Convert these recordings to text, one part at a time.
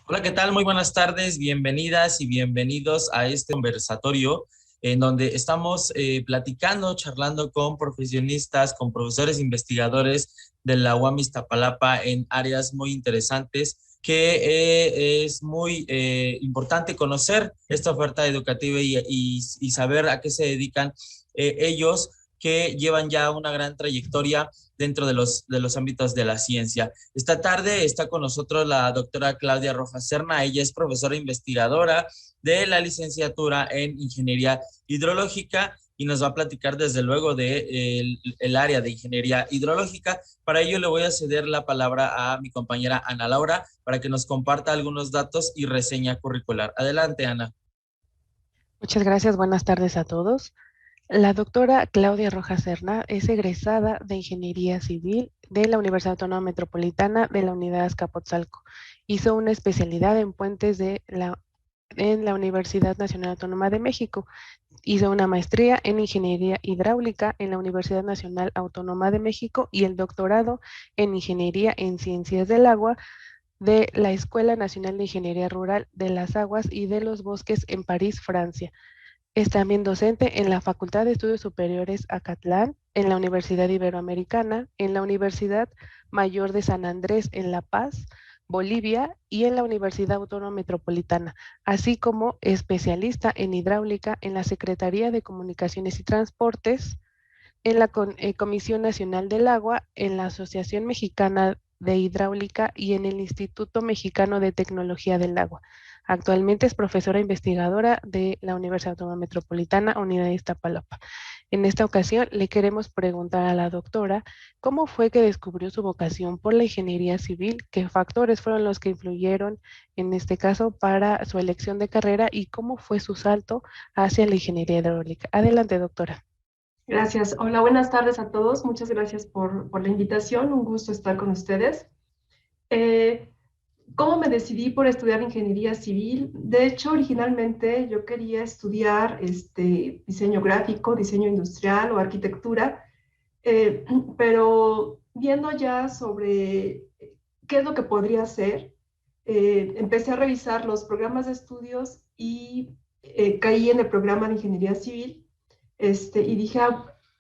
Hola, ¿qué tal? Muy buenas tardes, bienvenidas y bienvenidos a este conversatorio en donde estamos platicando, charlando con profesionistas, con profesores investigadores de la UAM Iztapalapa en áreas muy interesantes que es muy importante conocer esta oferta educativa y saber a qué se dedican ellos que llevan ya una gran trayectoria dentro de los ámbitos de la ciencia. Esta tarde está con nosotros la doctora Claudia Rojas Serna. Ella es profesora investigadora de la licenciatura en Ingeniería Hidrológica y nos va a platicar desde luego de el área de Ingeniería Hidrológica. Para ello le voy a ceder la palabra a mi compañera Ana Laura para que nos comparta algunos datos y reseña curricular. Adelante, Ana. Muchas gracias, buenas tardes a todos. La doctora Claudia Rojas Serna es egresada de Ingeniería Civil de la Universidad Autónoma Metropolitana de la Unidad Azcapotzalco. Hizo una especialidad en puentes en la Universidad Nacional Autónoma de México. Hizo una maestría en Ingeniería Hidráulica en la Universidad Nacional Autónoma de México y el doctorado en Ingeniería en Ciencias del Agua de la Escuela Nacional de Ingeniería Rural de las Aguas y de los Bosques en París, Francia. Es también docente en la Facultad de Estudios Superiores Acatlán, en la Universidad Iberoamericana, en la Universidad Mayor de San Andrés en La Paz, Bolivia, y en la Universidad Autónoma Metropolitana, así como especialista en hidráulica en la Secretaría de Comunicaciones y Transportes, en la Comisión Nacional del Agua, en la Asociación Mexicana de Hidráulica y en el Instituto Mexicano de Tecnología del Agua. Actualmente es profesora investigadora de la Universidad Autónoma Metropolitana, Unidad de Iztapalapa. En esta ocasión le queremos preguntar a la doctora cómo fue que descubrió su vocación por la ingeniería civil, qué factores fueron los que influyeron en este caso para su elección de carrera y cómo fue su salto hacia la ingeniería hidráulica. Adelante, doctora. Gracias. Hola, buenas tardes a todos. Muchas gracias por la invitación. Un gusto estar con ustedes. Eh, ¿Cómo me decidí por estudiar ingeniería civil? De hecho, originalmente yo quería estudiar diseño gráfico, diseño industrial o arquitectura, eh, pero viendo ya sobre qué es lo que podría hacer, empecé a revisar los programas de estudios y caí en el programa de ingeniería civil y dije,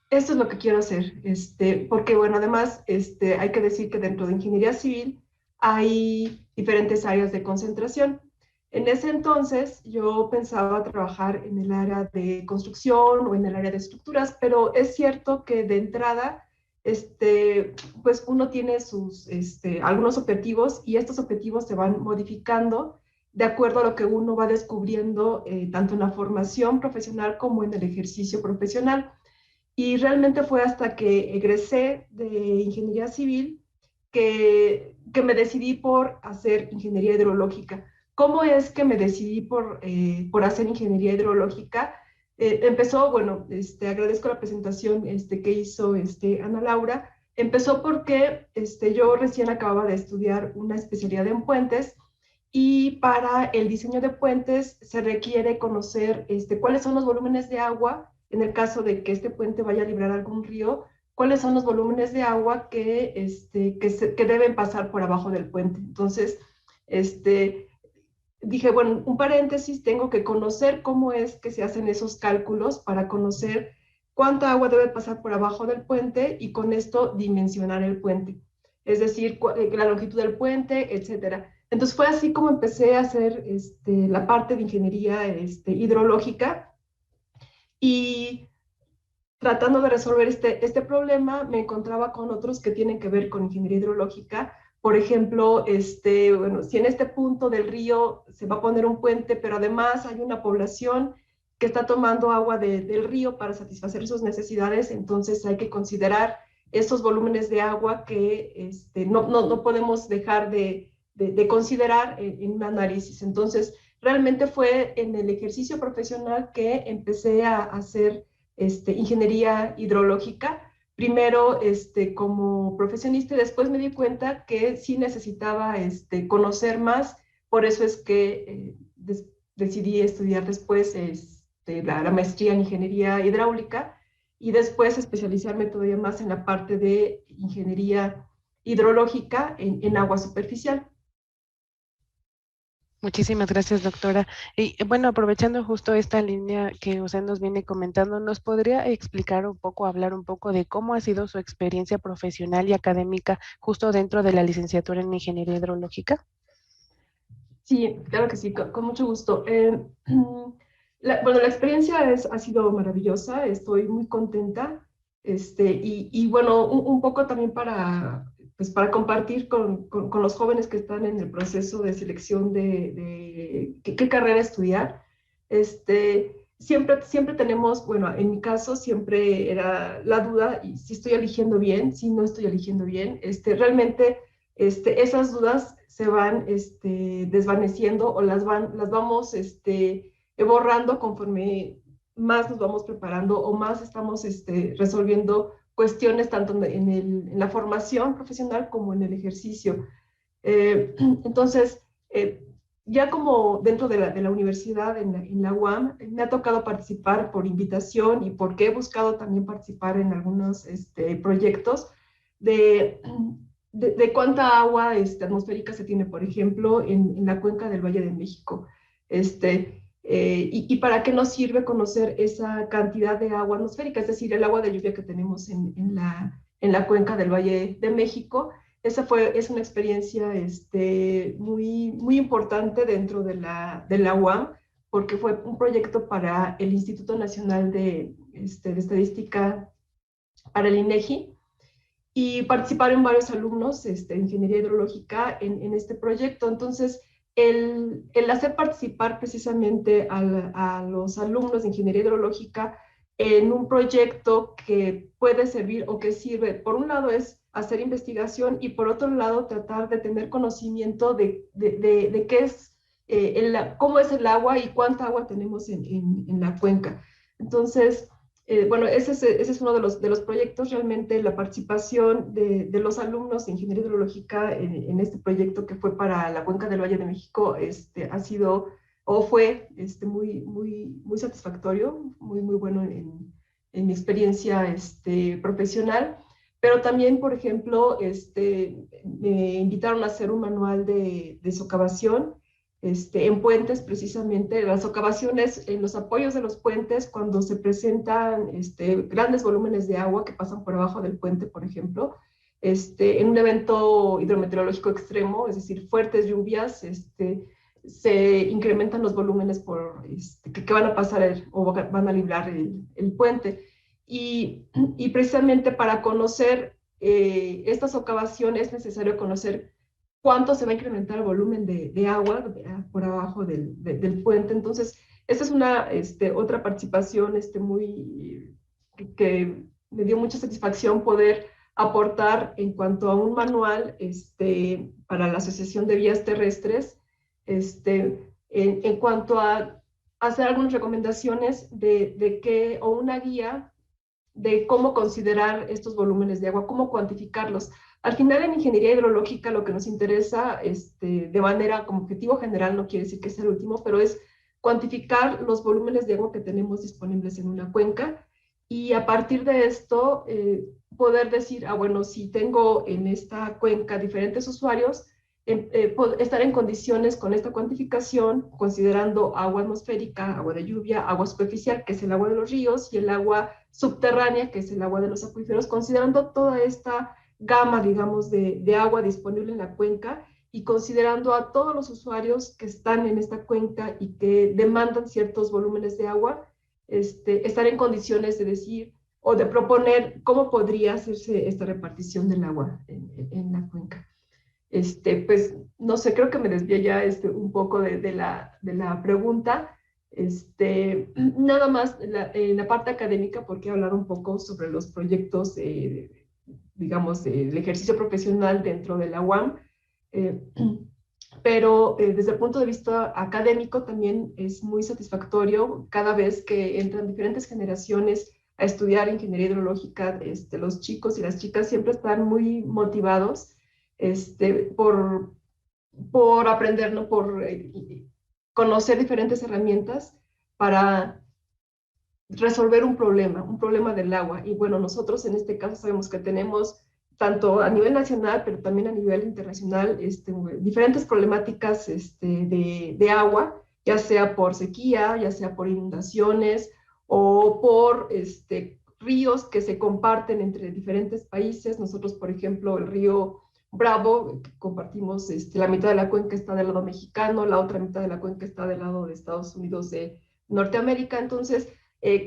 esto es lo que quiero hacer, porque bueno, además hay que decir que dentro de ingeniería civil hay diferentes áreas de concentración. En ese entonces yo pensaba trabajar en el área de construcción o en el área de estructuras, pero es cierto que de entrada, pues uno tiene algunos objetivos y estos objetivos se van modificando de acuerdo a lo que uno va descubriendo, tanto en la formación profesional como en el ejercicio profesional. Y realmente fue hasta que egresé de ingeniería civil que me decidí por hacer ingeniería hidrológica. ¿Cómo es que me decidí por hacer ingeniería hidrológica? Empezó, bueno, agradezco la presentación que hizo Ana Laura. Empezó porque yo recién acababa de estudiar una especialidad en puentes y para el diseño de puentes se requiere conocer cuáles son los volúmenes de agua, en el caso de que este puente vaya a librar algún río, cuáles son los volúmenes de agua que deben pasar por abajo del puente. Entonces, este, dije, bueno, un paréntesis, tengo que conocer cómo es que se hacen esos cálculos para conocer cuánta agua debe pasar por abajo del puente y con esto dimensionar el puente, es decir, la longitud del puente, etcétera. Entonces fue así como empecé a hacer la parte de ingeniería hidrológica y tratando de resolver este problema me encontraba con otros que tienen que ver con ingeniería hidrológica. Por ejemplo, bueno, si en este punto del río se va a poner un puente, pero además hay una población que está tomando agua del río para satisfacer sus necesidades, entonces hay que considerar esos volúmenes de agua que no podemos dejar de considerar en un análisis. Entonces, realmente fue en el ejercicio profesional que empecé a hacer ingeniería hidrológica, primero como profesionista y después me di cuenta que sí necesitaba conocer más, por eso es que decidí estudiar después la maestría en ingeniería hidráulica y después especializarme todavía más en la parte de ingeniería hidrológica en agua superficial. Muchísimas gracias, doctora. Y bueno, aprovechando justo esta línea que usted nos viene comentando, ¿nos podría explicar un poco, hablar un poco de cómo ha sido su experiencia profesional y académica justo dentro de la licenciatura en Ingeniería Hidrológica? Sí, claro que sí, con mucho gusto. Bueno, la experiencia ha sido maravillosa, estoy muy contenta. Y bueno, un poco también pues para compartir con los jóvenes que están en el proceso de selección de qué carrera estudiar. Siempre tenemos, bueno, en mi caso siempre era la duda, y si estoy eligiendo bien, si no estoy eligiendo bien. Realmente esas dudas se van desvaneciendo o las vamos borrando conforme más nos vamos preparando o más estamos resolviendo cuestiones tanto en la formación profesional como en el ejercicio. Entonces, ya como dentro de la universidad, en la UAM, me ha tocado participar por invitación y porque he buscado también participar en algunos proyectos de, de cuánta agua atmosférica se tiene, por ejemplo, en la cuenca del Valle de México. Y para qué nos sirve conocer esa cantidad de agua atmosférica, es decir, el agua de lluvia que tenemos en la cuenca del Valle de México. Es una experiencia muy importante dentro de la UAM, porque fue un proyecto para el Instituto Nacional de Estadística, para el INEGI, y participaron varios alumnos de Ingeniería Hidrológica en este proyecto. Entonces, el hacer participar precisamente a los alumnos de Ingeniería Hidrológica en un proyecto que puede servir o que sirve, por un lado es hacer investigación y por otro lado tratar de tener conocimiento de qué es, cómo es el agua y cuánta agua tenemos en la cuenca. Entonces, bueno, ese es uno de los proyectos. Realmente la participación de los alumnos de Ingeniería Hidrológica en este proyecto que fue para la Cuenca del Valle de México ha sido o fue muy satisfactorio, muy bueno en mi experiencia profesional. Pero también, por ejemplo, me invitaron a hacer un manual de socavación en puentes, precisamente, las socavaciones en los apoyos de los puentes, cuando se presentan grandes volúmenes de agua que pasan por abajo del puente, por ejemplo, en un evento hidrometeorológico extremo, es decir, fuertes lluvias, se incrementan los volúmenes que van a pasar o van a librar el puente. Y precisamente para conocer esta socavación es necesario conocer cuánto se va a incrementar el volumen de agua por abajo del puente. Entonces, esta es una otra participación que me dio mucha satisfacción poder aportar en cuanto a un manual para la Asociación de Vías Terrestres, en cuanto a hacer algunas recomendaciones de qué, o una guía de cómo considerar estos volúmenes de agua, cómo cuantificarlos. Al final, en ingeniería hidrológica, lo que nos interesa de manera como objetivo general, no quiere decir que sea el último, pero es cuantificar los volúmenes de agua que tenemos disponibles en una cuenca, y a partir de esto poder decir, bueno, si tengo en esta cuenca diferentes usuarios, estar en condiciones con esta cuantificación, considerando agua atmosférica, agua de lluvia, agua superficial, que es el agua de los ríos, y el agua subterránea, que es el agua de los acuíferos, considerando toda esta gama, digamos, de agua disponible en la cuenca, y considerando a todos los usuarios que están en esta cuenca y que demandan ciertos volúmenes de agua, estar en condiciones de decir o de proponer cómo podría hacerse esta repartición del agua en la cuenca. Pues no sé, creo que me desvié ya un poco de la pregunta. Nada más en la parte académica, porque hablar un poco sobre los proyectos, digamos, del ejercicio profesional dentro de la UAM. Eh, pero desde el punto de vista académico también es muy satisfactorio cada vez que entran diferentes generaciones a estudiar ingeniería hidrológica. Los chicos y las chicas siempre están muy motivados por, por aprender, ¿no? Por conocer diferentes herramientas para resolver un problema del agua. Y bueno, nosotros en este caso sabemos que tenemos tanto a nivel nacional, pero también a nivel internacional, diferentes problemáticas de agua, ya sea por sequía, ya sea por inundaciones o por ríos que se comparten entre diferentes países. Nosotros, por ejemplo, el río Bravo, que compartimos, la mitad de la cuenca está del lado mexicano, la otra mitad de la cuenca está del lado de Estados Unidos de Norteamérica. Entonces,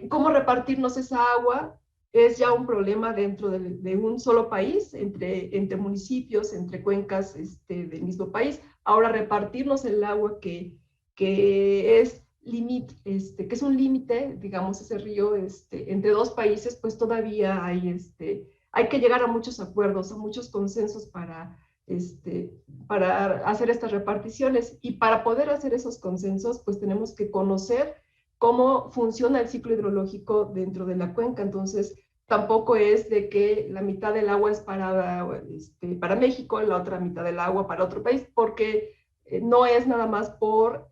¿cómo repartirnos esa agua? Es ya un problema dentro de un solo país, entre municipios, entre cuencas del mismo país. Ahora repartirnos el agua que es que es un límite, digamos, ese río entre dos países, pues todavía hay que llegar a muchos acuerdos, a muchos consensos para hacer estas reparticiones. Y para poder hacer esos consensos, pues tenemos que conocer cómo funciona el ciclo hidrológico dentro de la cuenca. Entonces, tampoco es de que la mitad del agua es para México, la otra mitad del agua para otro país, porque no es nada más por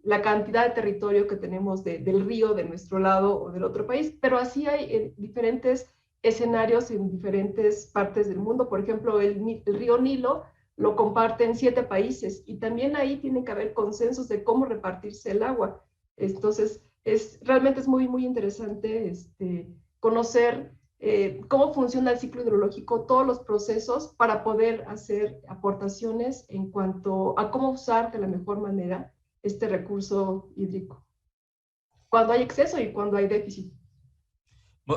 la cantidad de territorio que tenemos del río de nuestro lado o del otro país, pero así hay diferentes escenarios en diferentes partes del mundo. Por ejemplo, el río Nilo lo comparten 7 países y también ahí tiene que haber consensos de cómo repartirse el agua. Entonces, realmente es muy, muy interesante conocer cómo funciona el ciclo hidrológico, todos los procesos para poder hacer aportaciones en cuanto a cómo usar de la mejor manera este recurso hídrico, cuando hay exceso y cuando hay déficit.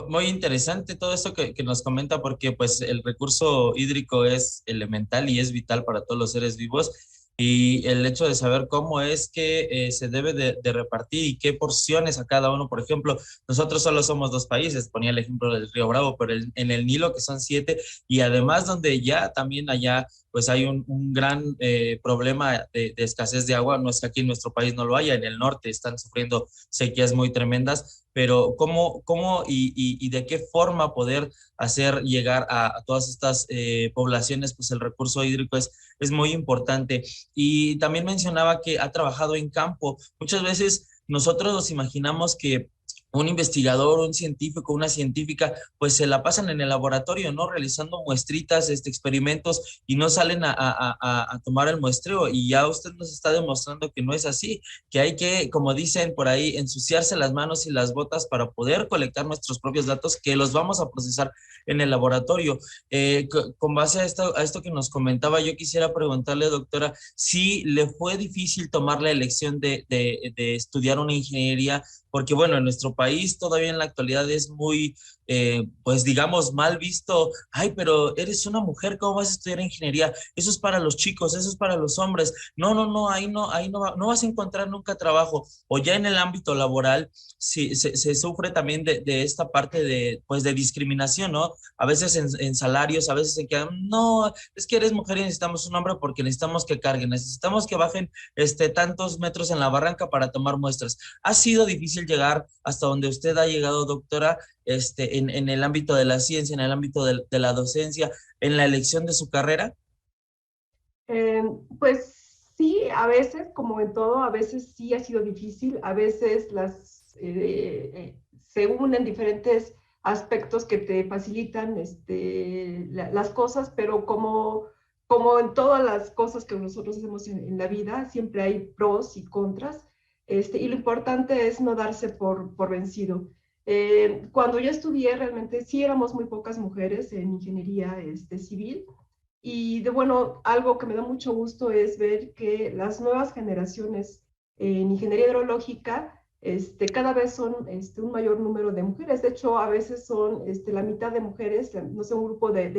Muy interesante todo esto que nos comenta, porque pues el recurso hídrico es elemental y es vital para todos los seres vivos, y el hecho de saber cómo es que se debe de repartir y qué porciones a cada uno. Por ejemplo, nosotros solo somos 2 países, ponía el ejemplo del río Bravo, pero en el Nilo que son 7, y además donde ya también allá pues hay un gran problema de escasez de agua. No es que aquí en nuestro país no lo haya, en el norte están sufriendo sequías muy tremendas, pero cómo y de qué forma poder hacer llegar a todas estas poblaciones, pues el recurso hídrico es muy importante. Y también mencionaba que ha trabajado en campo. Muchas veces nosotros nos imaginamos que un investigador, un científico, una científica, pues se la pasan en el laboratorio, ¿no? Realizando muestritas, experimentos, y no salen a tomar el muestreo. Y ya usted nos está demostrando que no es así, que hay que, como dicen por ahí, ensuciarse las manos y las botas para poder colectar nuestros propios datos, que los vamos a procesar en el laboratorio. Con base a esto que nos comentaba, yo quisiera preguntarle, doctora, si le fue difícil tomar la elección de estudiar una ingeniería, porque bueno, en nuestro país todavía en la actualidad es muy, pues digamos, mal visto. Ay, pero eres una mujer, ¿cómo vas a estudiar ingeniería? Eso es para los chicos, eso es para los hombres. No, no, no, ahí no vas a encontrar nunca trabajo. O ya en el ámbito laboral, sí, se sufre también de esta parte pues de discriminación, ¿no? A veces en salarios, a veces se quedan, no, es que eres mujer y necesitamos un hombre porque necesitamos que carguen, necesitamos que bajen tantos metros en la barranca para tomar muestras. ¿Ha sido difícil llegar hasta donde usted ha llegado, doctora, en el ámbito de la ciencia, en el ámbito de la docencia, en la elección de su carrera? Pues sí, a veces, como en todo, a veces sí ha sido difícil, a veces se unen diferentes aspectos que te facilitan las cosas, pero como en todas las cosas que nosotros hacemos en la vida, siempre hay pros y contras, y lo importante es no darse por vencido. Cuando yo estudié, realmente sí éramos muy pocas mujeres en ingeniería civil, y bueno, algo que me da mucho gusto es ver que las nuevas generaciones en ingeniería hidrológica cada vez son un mayor número de mujeres. De hecho, a veces son la mitad de mujeres, no sé, un grupo de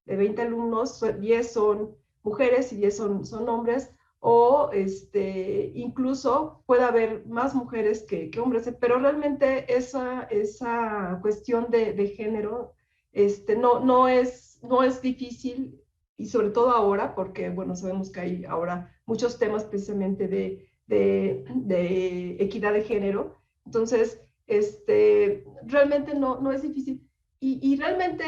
20 alumnos, 10 son mujeres y 10 son hombres, o incluso puede haber más mujeres que hombres, pero realmente esa cuestión de género no es difícil, y sobre todo ahora, porque bueno, sabemos que hay ahora muchos temas precisamente de equidad de género. Entonces, realmente no es difícil. Y realmente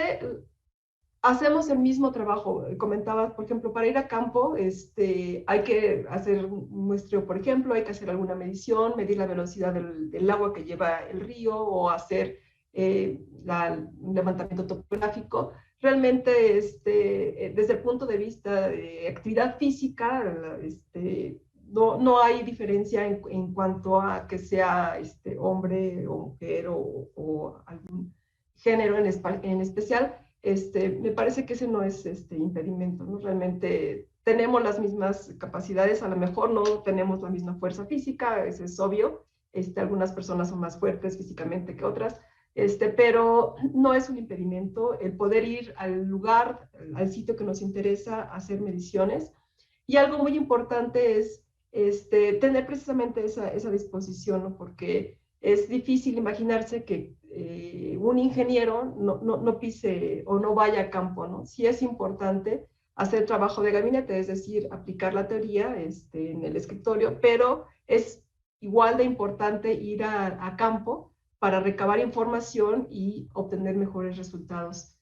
hacemos el mismo trabajo. Comentaba, por ejemplo, para ir a campo, hay que hacer un muestreo, por ejemplo, hay que hacer alguna medición, medir la velocidad del agua que lleva el río, o hacer un levantamiento topográfico. realmente desde el punto de vista de actividad física, no hay diferencia en cuanto a que sea hombre o mujer o algún género en especial. Me parece que ese no es impedimento, ¿no? Realmente tenemos las mismas capacidades, a lo mejor no tenemos la misma fuerza física, eso es obvio. Algunas personas son más fuertes físicamente que otras, pero no es un impedimento el poder ir al lugar, al sitio que nos interesa, hacer mediciones. Y algo muy importante es tener precisamente esa disposición, ¿no? Porque es difícil imaginarse que un ingeniero no pise o no vaya a campo, ¿no? Sí es importante hacer trabajo de gabinete, es decir, aplicar la teoría en el escritorio, pero es igual de importante ir a campo para recabar información y obtener mejores resultados.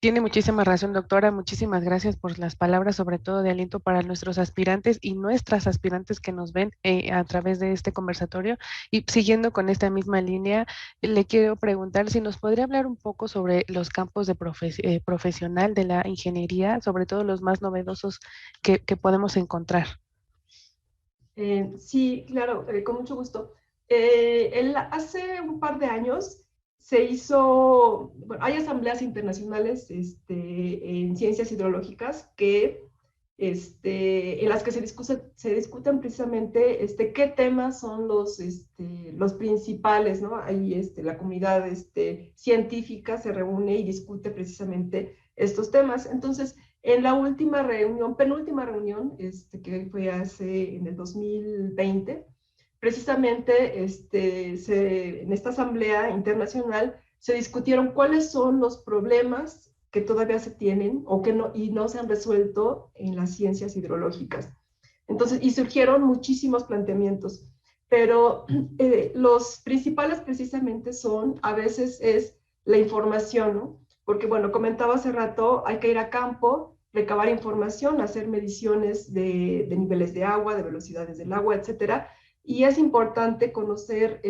Tiene muchísima razón, doctora. Muchísimas gracias por las palabras, sobre todo de aliento para nuestros aspirantes y nuestras aspirantes que nos ven a través de este conversatorio. Y siguiendo con esta misma línea, le quiero preguntar si nos podría hablar un poco sobre los campos de profesional de la ingeniería, sobre todo los más novedosos que podemos encontrar. Sí, claro, con mucho gusto. Hace un par de años se hizo, bueno, hay asambleas internacionales en ciencias hidrológicas en las que se discuten precisamente qué temas son los principales, ¿no? Ahí la comunidad científica se reúne y discute precisamente estos temas. Entonces, en la última reunión, penúltima reunión, que fue en el 2020, precisamente en esta asamblea internacional se discutieron cuáles son los problemas que todavía se tienen o que no se han resuelto en las ciencias hidrológicas. Entonces, y surgieron muchísimos planteamientos, pero los principales precisamente a veces es la información, ¿no? Porque, bueno, comentaba hace rato, hay que ir a campo, recabar información, hacer mediciones de niveles de agua, de velocidades del agua, etcétera. Y es importante conocer,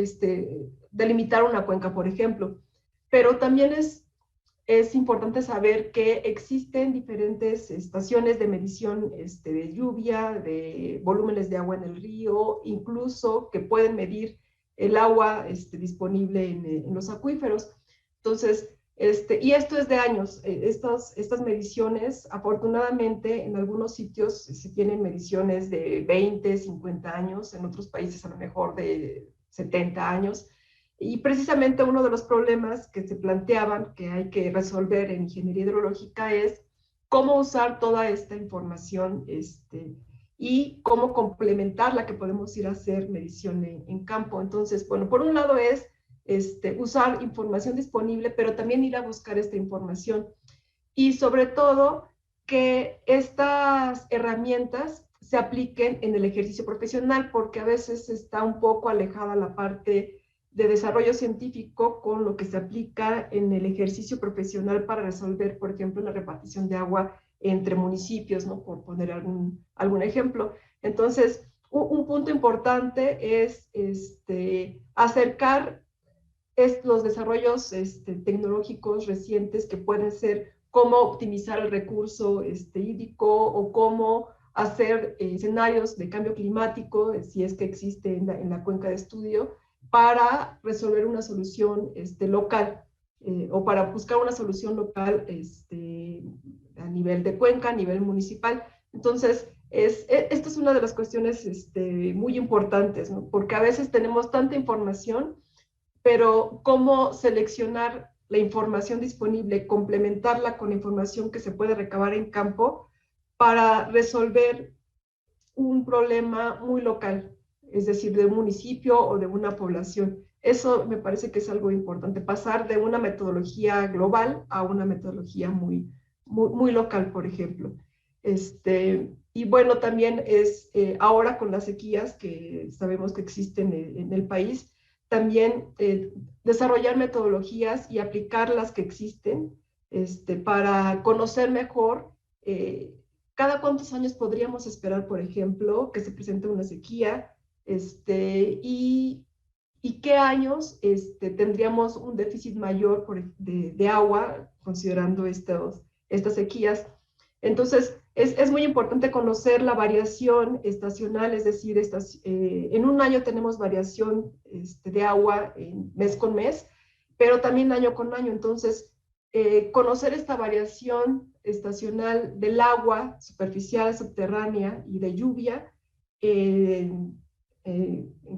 delimitar una cuenca, por ejemplo. Pero también es importante saber que existen diferentes estaciones de medición de lluvia, de volúmenes de agua en el río, incluso que pueden medir el agua disponible en los acuíferos. Entonces, y esto es de años. Estas mediciones, afortunadamente, en algunos sitios se tienen mediciones de 20, 50 años, en otros países a lo mejor de 70 años. Y precisamente uno de los problemas que se planteaban que hay que resolver en ingeniería hidrológica es cómo usar toda esta información y cómo complementar la que podemos ir a hacer medición en campo. Entonces, bueno, por un lado es usar información disponible, pero también ir a buscar esta información. Y sobre todo, que estas herramientas se apliquen en el ejercicio profesional, porque a veces está un poco alejada la parte de desarrollo científico con lo que se aplica en el ejercicio profesional para resolver, por ejemplo, la repartición de agua entre municipios, ¿no? Por poner algún ejemplo. Entonces, un punto importante es acercar los desarrollos tecnológicos recientes que pueden ser cómo optimizar el recurso hídrico o cómo hacer escenarios de cambio climático, si es que existe en la cuenca de estudio, para resolver una solución local o para buscar una solución local a nivel de cuenca, a nivel municipal. Entonces, esto es una de las cuestiones muy importantes, ¿no? Porque a veces tenemos tanta información, pero cómo seleccionar la información disponible, complementarla con la información que se puede recabar en campo para resolver un problema muy local, es decir, de un municipio o de una población. Eso me parece que es algo importante, pasar de una metodología global a una metodología muy local, por ejemplo. Y bueno, también es ahora con las sequías que sabemos que existen en el país, también desarrollar metodologías y aplicar las que existen para conocer mejor cada cuántos años podríamos esperar, por ejemplo, que se presente una sequía y y qué años tendríamos un déficit mayor de agua, considerando estas sequías. Entonces, es muy importante conocer la variación estacional, es decir, en un año tenemos variación de agua mes con mes, pero también año con año. Entonces, conocer esta variación estacional del agua superficial, subterránea y de lluvia en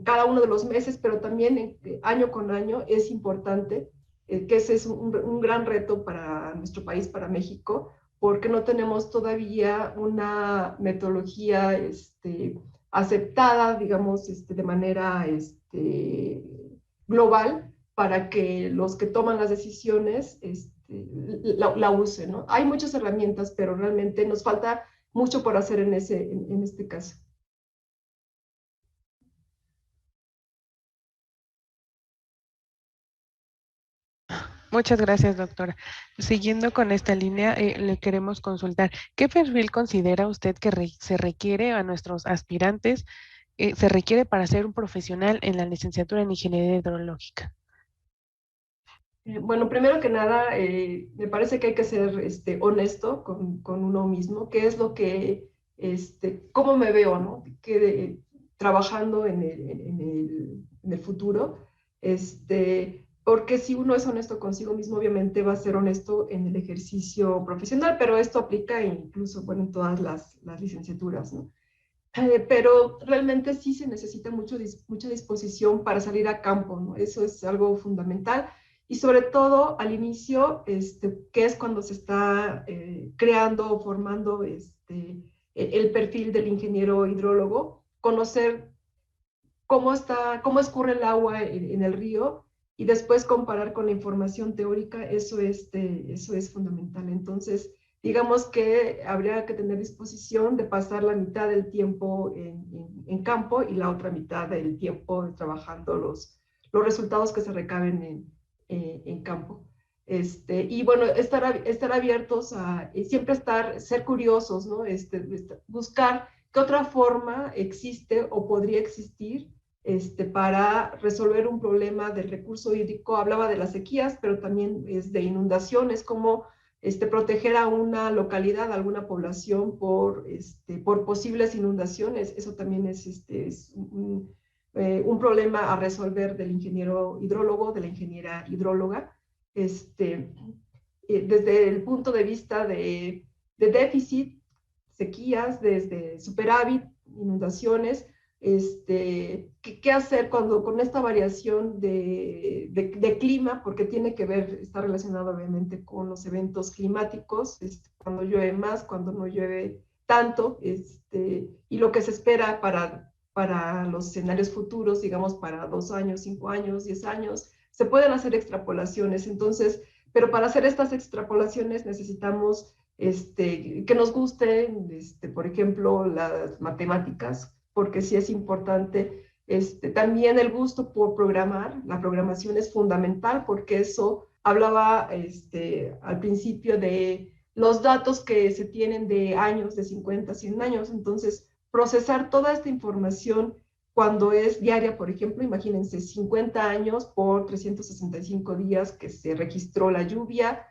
cada uno de los meses, pero también año con año es importante, que ese es un gran reto para nuestro país, para México, porque no tenemos todavía una metodología aceptada, digamos, de manera global para que los que toman las decisiones la usen, ¿no? Hay muchas herramientas, pero realmente nos falta mucho por hacer en este caso. Muchas gracias, doctora. Siguiendo con esta línea, le queremos consultar, ¿qué perfil considera usted que se requiere a nuestros aspirantes, se requiere para ser un profesional en la licenciatura en Ingeniería Hidrológica? Bueno, primero que nada, me parece que hay que ser honesto con uno mismo, qué es lo que, cómo me veo, ¿no? Trabajando en el futuro, porque si uno es honesto consigo mismo, obviamente va a ser honesto en el ejercicio profesional, pero esto aplica incluso, bueno, en todas las licenciaturas, ¿no? Pero realmente sí se necesita mucha disposición para salir a campo, ¿no? Eso es algo fundamental. Y sobre todo al inicio, que es cuando se está creando o formando el perfil del ingeniero hidrólogo, conocer cómo escurre el agua en el río y después comparar con la información teórica, eso es fundamental. Entonces, digamos que habría que tener disposición de pasar la mitad del tiempo en campo y la otra mitad del tiempo trabajando los resultados que se recaben en campo. Y bueno, estar abiertos a siempre ser curiosos, ¿no? Buscar qué otra forma existe o podría existir para resolver un problema del recurso hídrico. Hablaba de las sequías, pero también es de inundaciones, como proteger a una localidad, a alguna población por posibles inundaciones. Eso también es un problema a resolver del ingeniero hidrólogo, de la ingeniera hidróloga. Desde el punto de vista de déficit, sequías, desde superávit, inundaciones, ¿qué hacer con esta variación de clima? Porque tiene que ver, está relacionado obviamente con los eventos climáticos, cuando llueve más, cuando no llueve tanto, y lo que se espera para los escenarios futuros, digamos, para 2 años, 5 años, 10 años, se pueden hacer extrapolaciones. Entonces, pero para hacer estas extrapolaciones necesitamos que nos gusten, por ejemplo, las matemáticas, porque sí es importante. También el gusto por programar, la programación es fundamental, porque eso hablaba al principio de los datos que se tienen de años, de 50, 100 años. Entonces, procesar toda esta información cuando es diaria, por ejemplo, imagínense 50 años por 365 días que se registró la lluvia,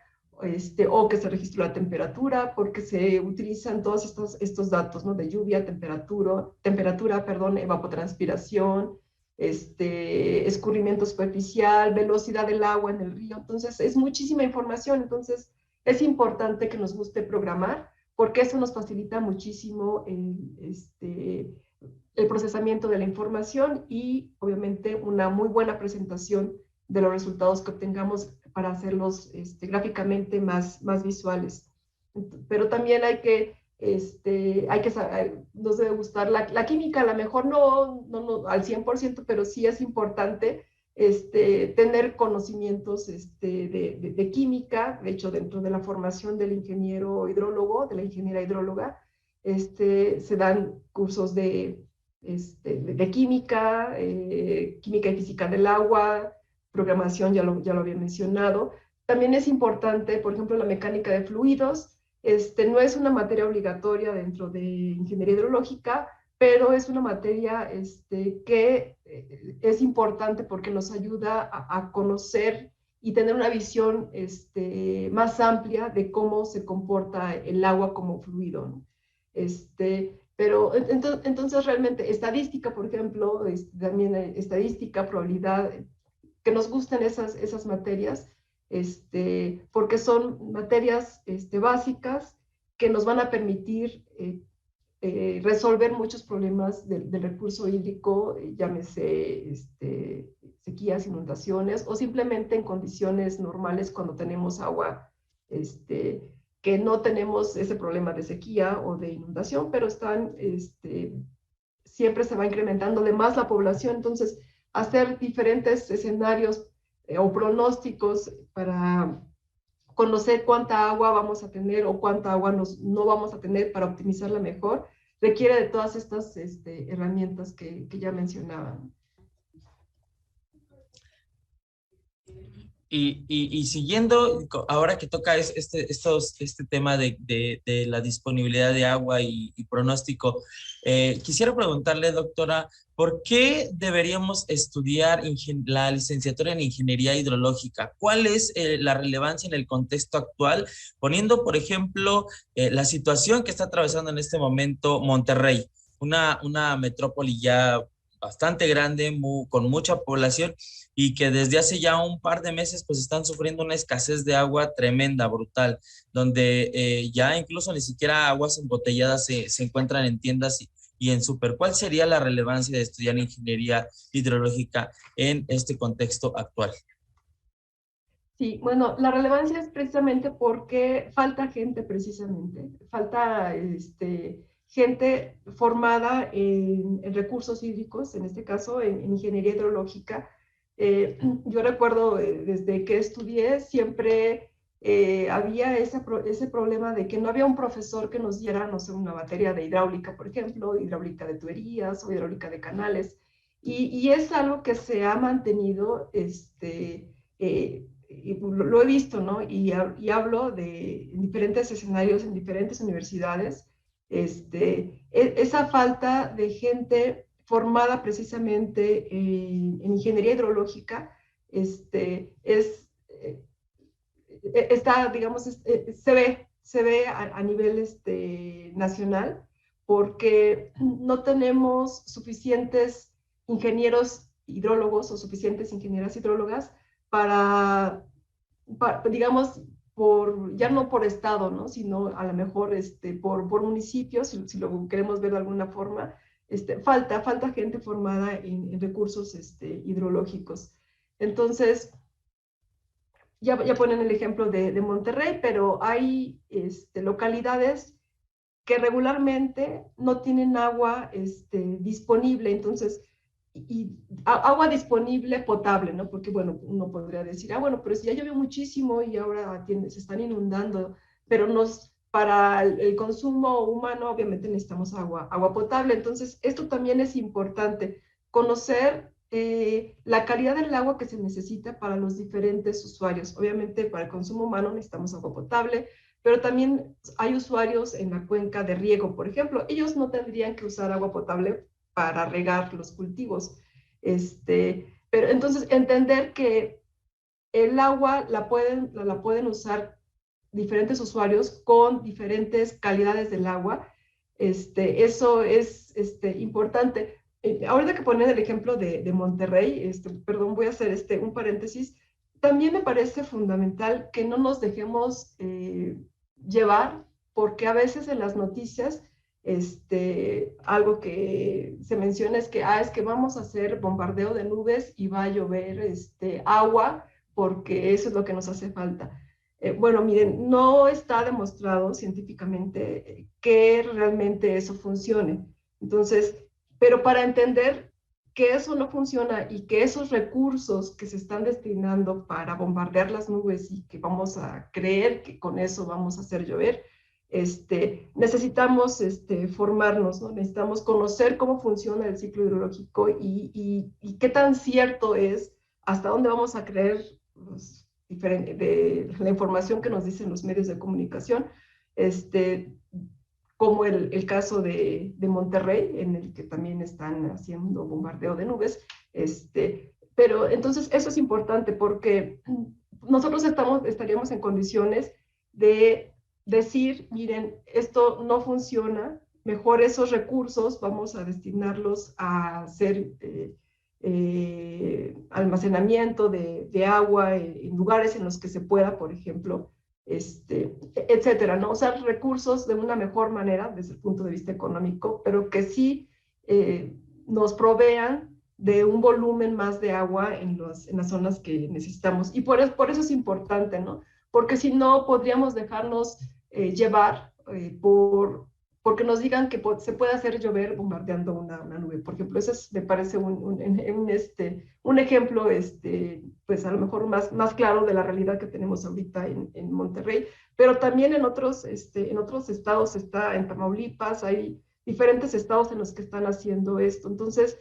o que se registró la temperatura, porque se utilizan todos estos datos, ¿no? De lluvia, temperatura, perdón, evapotranspiración, escurrimiento superficial, velocidad del agua en el río. Entonces, es muchísima información. Entonces, es importante que nos guste programar, porque eso nos facilita muchísimo el procesamiento de la información y, obviamente, una muy buena presentación de los resultados que obtengamos para hacerlos gráficamente más visuales. Pero también hay que saber, nos debe gustar la química, a lo mejor no al 100%, pero sí es importante tener conocimientos de química. De hecho, dentro de la formación del ingeniero hidrólogo, de la ingeniera hidróloga, se dan cursos de química, química y física del agua, programación, ya lo había mencionado. También es importante, por ejemplo, la mecánica de fluidos. No es una materia obligatoria dentro de ingeniería hidrológica, pero es una materia que es importante porque nos ayuda a conocer y tener una visión más amplia de cómo se comporta el agua como fluido, ¿no? Pero entonces realmente estadística, por ejemplo, también estadística, probabilidad, que nos gusten esas materias, porque son materias básicas que nos van a permitir resolver muchos problemas del recurso hídrico, llámese sequías, inundaciones, o simplemente en condiciones normales cuando tenemos agua, que no tenemos ese problema de sequía o de inundación, pero siempre se va incrementando de más la población. Entonces, hacer diferentes escenarios o pronósticos para conocer cuánta agua vamos a tener o cuánta agua no vamos a tener para optimizarla mejor, requiere de todas estas herramientas que ya mencionaba. Y siguiendo, ahora que toca este tema de la disponibilidad de agua y pronóstico, quisiera preguntarle, doctora, ¿por qué deberíamos estudiar la licenciatura en Ingeniería Hidrológica? ¿Cuál es la relevancia en el contexto actual? Poniendo, por ejemplo, la situación que está atravesando en este momento Monterrey, una metrópoli ya bastante grande, con mucha población, y que desde hace ya un par de meses pues están sufriendo una escasez de agua tremenda, brutal, donde ya incluso ni siquiera aguas embotelladas se encuentran en tiendas y en súper. ¿Cuál sería la relevancia de estudiar ingeniería hidrológica en este contexto actual? Sí, bueno, la relevancia es precisamente porque falta gente, precisamente. Falta gente formada en recursos hídricos, en este caso en ingeniería hidrológica. Yo recuerdo desde que estudié siempre había ese problema de que no había un profesor que nos diera, no sé, una materia de hidráulica, por ejemplo, hidráulica de tuberías o hidráulica de canales. Y es algo que se ha mantenido, y lo he visto, ¿no? Y hablo de diferentes escenarios en diferentes universidades, esa falta de gente formada precisamente en ingeniería hidrológica, está, digamos, se ve a nivel nacional, porque no tenemos suficientes ingenieros hidrólogos o suficientes ingenieras hidrólogas digamos, ya no por estado, ¿no? Sino a lo mejor por municipios, si lo queremos ver de alguna forma, falta gente formada en recursos hidrológicos. Entonces, ya ponen el ejemplo de Monterrey, pero hay localidades que regularmente no tienen agua disponible. Entonces, agua disponible potable, ¿no? Porque, bueno, uno podría decir, bueno, pero si ya llovió muchísimo y ahora se están inundando, pero para el consumo humano obviamente necesitamos agua potable. Entonces, esto también es importante, conocer la calidad del agua que se necesita para los diferentes usuarios. Obviamente, para el consumo humano necesitamos agua potable, pero también hay usuarios en la cuenca de riego, por ejemplo. Ellos no tendrían que usar agua potable para regar los cultivos. Pero entonces entender que el agua la pueden usar diferentes usuarios con diferentes calidades del agua. Eso es importante. Ahorita que ponen el ejemplo de Monterrey, perdón, voy a hacer un paréntesis. También me parece fundamental que no nos dejemos llevar, porque a veces en las noticias algo que se menciona es que vamos a hacer bombardeo de nubes y va a llover agua porque eso es lo que nos hace falta. Bueno, miren, no está demostrado científicamente que realmente eso funcione. Entonces, pero para entender que eso no funciona y que esos recursos que se están destinando para bombardear las nubes y que vamos a creer que con eso vamos a hacer llover, necesitamos formarnos, ¿no? Necesitamos conocer cómo funciona el ciclo hidrológico y qué tan cierto es, hasta dónde vamos a creer pues, de la información que nos dicen los medios de comunicación, como el caso de Monterrey, en el que también están haciendo bombardeo de nubes. Pero entonces eso es importante porque nosotros estaríamos en condiciones de decir, miren, esto no funciona, mejor esos recursos vamos a destinarlos a hacer almacenamiento de agua en lugares en los que se pueda, por ejemplo, etcétera, ¿no? Usar recursos de una mejor manera desde el punto de vista económico, pero que sí nos provean de un volumen más de agua en las zonas que necesitamos. Y por eso es importante, ¿no? Porque si no, podríamos dejarnos llevar porque nos digan que se puede hacer llover bombardeando una nube. Por ejemplo, eso me parece un ejemplo, pues a lo mejor más claro de la realidad que tenemos ahorita en Monterrey, pero también en otros estados, en Tamaulipas, hay diferentes estados en los que están haciendo esto. Entonces,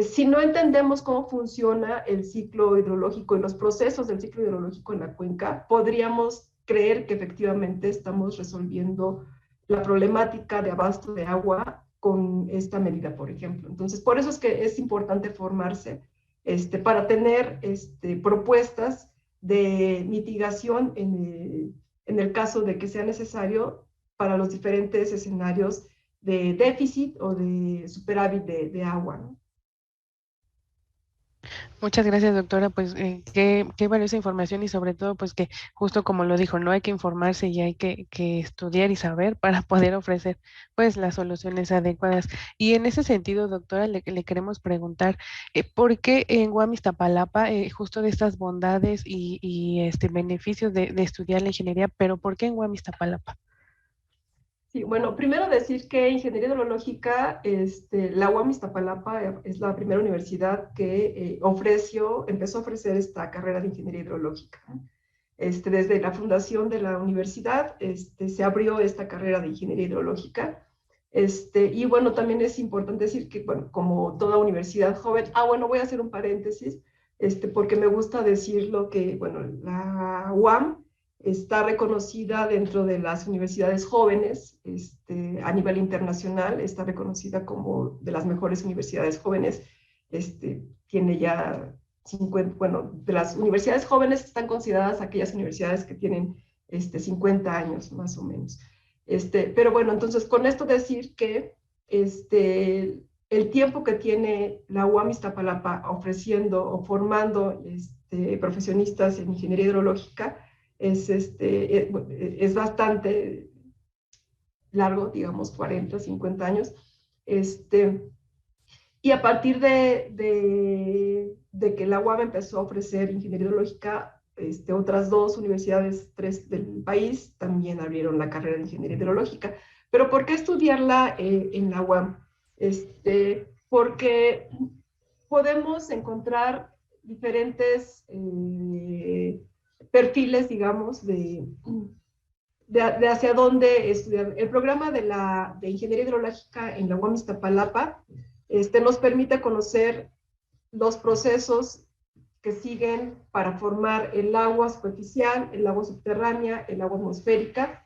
si no entendemos cómo funciona el ciclo hidrológico y los procesos del ciclo hidrológico en la cuenca, podríamos creer que efectivamente estamos resolviendo la problemática de abasto de agua con esta medida, por ejemplo. Entonces, por eso es que es importante formarse para tener propuestas de mitigación en el caso de que sea necesario para los diferentes escenarios de déficit o de superávit de agua, ¿no? Muchas gracias, doctora. Pues qué valiosa información y sobre todo, pues que justo como lo dijo, no hay que informarse y hay que estudiar y saber para poder ofrecer pues las soluciones adecuadas. Y en ese sentido, doctora, le queremos preguntar, ¿por qué en Guam Iztapalapa, justo de estas bondades y beneficios de estudiar la ingeniería, pero por qué en Guam Iztapalapa? Sí, bueno, primero decir que Ingeniería Hidrológica, la UAM Iztapalapa es la primera universidad que empezó a ofrecer esta carrera de Ingeniería Hidrológica. Desde la fundación de la universidad se abrió esta carrera de Ingeniería Hidrológica. Y bueno, también es importante decir que, bueno, como toda universidad joven, bueno, voy a hacer un paréntesis, porque me gusta decirlo que, bueno, la UAM está reconocida dentro de las universidades jóvenes a nivel internacional, está reconocida como de las mejores universidades jóvenes, tiene ya 50, bueno, de las universidades jóvenes están consideradas aquellas universidades que tienen 50 años más o menos. Pero bueno, entonces con esto decir que el tiempo que tiene la UAM Iztapalapa ofreciendo o formando profesionistas en ingeniería hidrológica es bastante largo, digamos 40, 50 años. Y a partir de que la UAM empezó a ofrecer ingeniería hidrológica, otras dos universidades, tres del país, también abrieron la carrera de ingeniería hidrológica. Pero ¿por qué estudiarla en la UAM? Porque podemos encontrar diferentes perfiles, digamos, de hacia dónde estudiar. El programa de ingeniería hidrológica en la UAM Iztapalapa nos permite conocer los procesos que siguen para formar el agua superficial, el agua subterránea, el agua atmosférica,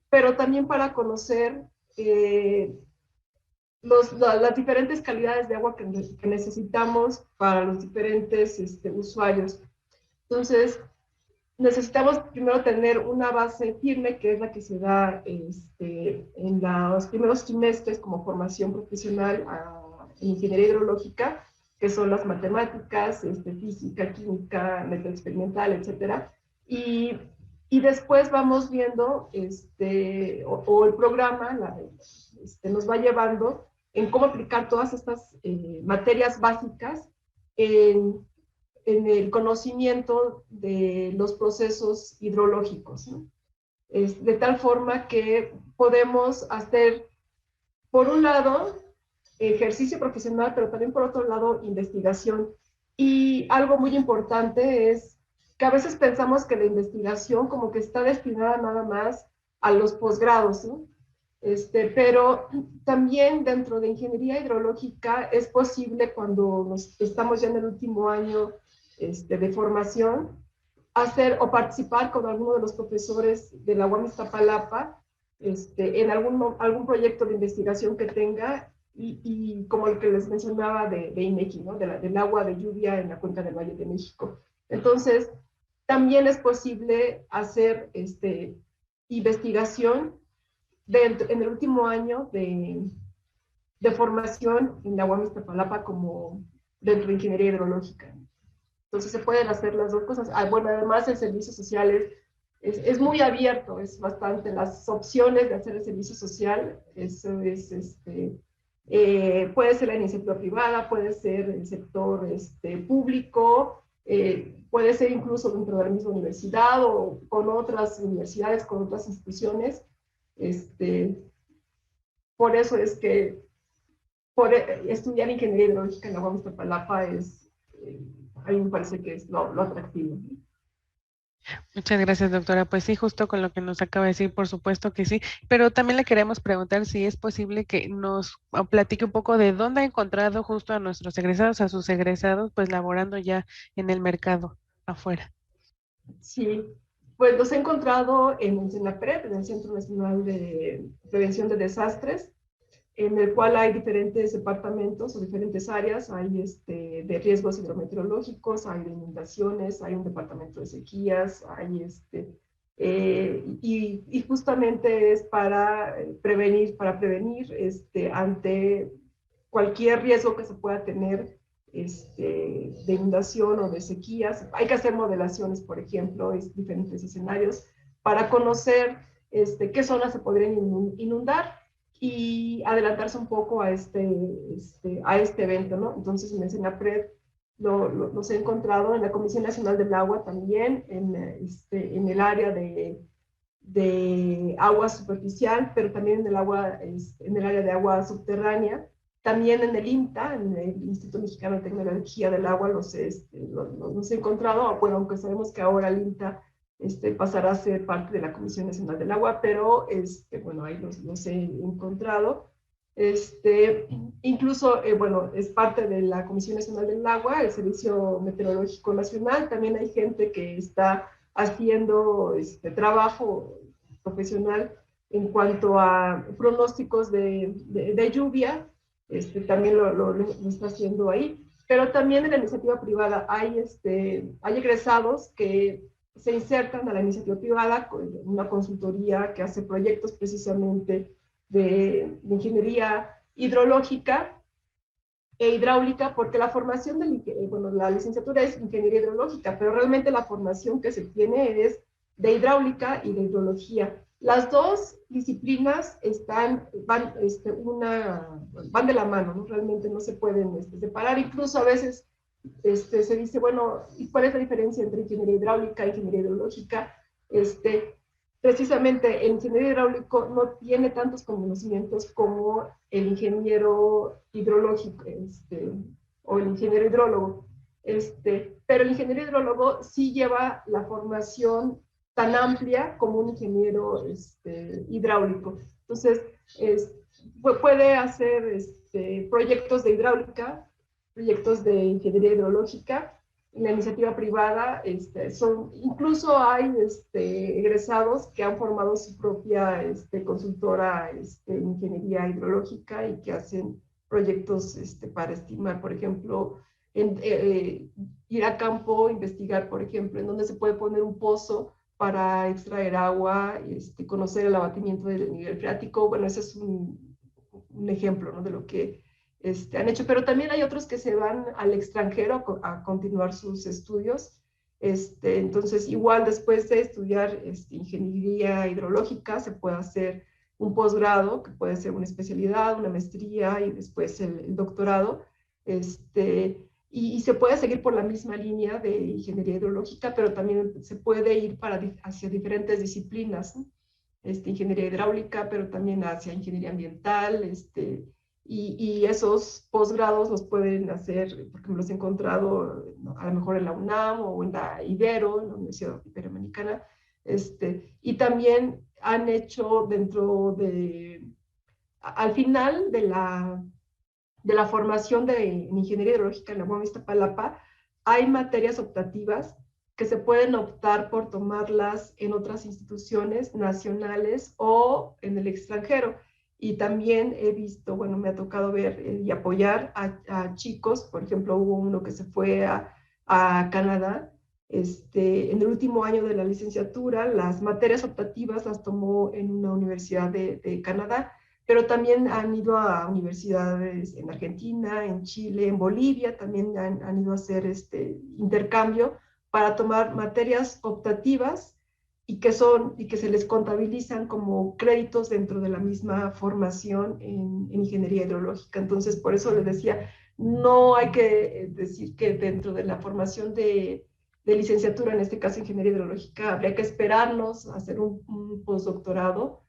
pero también para conocer las diferentes calidades de agua que necesitamos para los diferentes usuarios. Entonces, necesitamos primero tener una base firme, que es la que se da en los primeros trimestres como formación profesional en ingeniería hidrológica, que son las matemáticas, física, química, método experimental, etc. Y después vamos viendo, o el programa nos va llevando en cómo aplicar todas estas materias básicas en el conocimiento de los procesos hidrológicos, ¿no? De tal forma que podemos hacer, por un lado, ejercicio profesional, pero también por otro lado, investigación. Y algo muy importante es que a veces pensamos que la investigación como que está destinada nada más a los posgrados, ¿no? Pero también dentro de ingeniería hidrológica es posible, cuando estamos ya en el último año de formación, hacer o participar con alguno de los profesores de la UAM Iztapalapa en algún proyecto de investigación que tenga, y como el que les mencionaba de INEGI, ¿no? Del agua de lluvia en la cuenca del Valle de México. Entonces, también es posible hacer investigación en el último año de formación en la UAM Iztapalapa como dentro de ingeniería hidrológica. Entonces se pueden hacer las dos cosas. Bueno, además el servicio social es muy abierto, es bastante. Las opciones de hacer el servicio social, eso es, puede ser la iniciativa privada, puede ser el sector público, puede ser incluso dentro de la misma universidad o con otras universidades, con otras instituciones. Por eso es que estudiar ingeniería hidrológica en la UAM Iztapalapa a mí me parece que es lo atractivo. Muchas gracias, doctora. Pues sí, justo con lo que nos acaba de decir, por supuesto que sí, pero también le queremos preguntar si es posible que nos platique un poco de dónde ha encontrado justo a nuestros egresados, a sus egresados, pues laborando ya en el mercado afuera. Sí, pues los he encontrado en el CENAPRED, en el Centro Nacional de Prevención de Desastres, en el cual hay diferentes departamentos o diferentes áreas. Hay de riesgos hidrometeorológicos, hay de inundaciones, hay un departamento de sequías, hay y justamente es para prevenir ante cualquier riesgo que se pueda tener de inundación o de sequías. Hay que hacer modelaciones, por ejemplo, diferentes escenarios para conocer qué zonas se podrían inundar y adelantarse un poco a este evento, ¿no? Entonces en el CENAPRED los he encontrado en la Comisión Nacional del Agua también, en el área de agua superficial, pero también en el área de agua subterránea. También en el INTA, en el Instituto Mexicano de Tecnología del Agua, los he encontrado. Bueno, aunque sabemos que ahora el INTA pasará a ser parte de la Comisión Nacional del Agua, pero bueno, ahí los he encontrado. Incluso, bueno, es parte de la Comisión Nacional del Agua, el Servicio Meteorológico Nacional. También hay gente que está haciendo trabajo profesional en cuanto a pronósticos de lluvia, también lo está haciendo ahí. Pero también en la iniciativa privada hay egresados que se insertan a la iniciativa privada con una consultoría que hace proyectos precisamente de ingeniería hidrológica e hidráulica, porque la formación bueno, la licenciatura es ingeniería hidrológica, pero realmente la formación que se tiene es de hidráulica y de hidrología. Las dos disciplinas van de la mano, ¿no? Realmente no se pueden separar. Incluso a veces se dice, bueno, ¿y cuál es la diferencia entre ingeniería hidráulica e ingeniería hidrológica? Precisamente el ingeniero hidráulico no tiene tantos conocimientos como el ingeniero hidrológico o el ingeniero hidrólogo. Pero el ingeniero hidrólogo sí lleva la formación tan amplia como un ingeniero hidráulico. Entonces, puede hacer proyectos de hidráulica, proyectos de ingeniería hidrológica. En la iniciativa privada incluso hay egresados que han formado su propia consultora en ingeniería hidrológica y que hacen proyectos para estimar, por ejemplo, ir a campo, investigar, por ejemplo, en dónde se puede poner un pozo para extraer agua, conocer el abatimiento del nivel freático. Bueno, ese es un ejemplo, ¿no?, de lo que han hecho, pero también hay otros que se van al extranjero a continuar sus estudios. Entonces, igual después de estudiar ingeniería hidrológica, se puede hacer un posgrado, que puede ser una especialidad, una maestría y después el doctorado. Y se puede seguir por la misma línea de ingeniería hidrológica, pero también se puede ir hacia diferentes disciplinas, ¿no? Ingeniería hidráulica, pero también hacia ingeniería ambiental, y esos posgrados los pueden hacer, porque me los he encontrado, ¿no?, a lo mejor en la UNAM o en la Ibero, en la Universidad Iberoamericana, y también han hecho al final de la formación en ingeniería hidrológica en la UAM Iztapalapa, hay materias optativas que se pueden optar por tomarlas en otras instituciones nacionales o en el extranjero. Y también he visto, bueno, me ha tocado ver y apoyar a chicos, por ejemplo, hubo uno que se fue a Canadá, en el último año de la licenciatura, las materias optativas las tomó en una universidad de Canadá, pero también han ido a universidades en Argentina, en Chile, en Bolivia, también han ido a hacer intercambio para tomar materias optativas y que se les contabilizan como créditos dentro de la misma formación en ingeniería hidrológica. Entonces, por eso les decía, no hay que decir que dentro de la formación de licenciatura, en este caso ingeniería hidrológica, habría que esperarnos a hacer un postdoctorado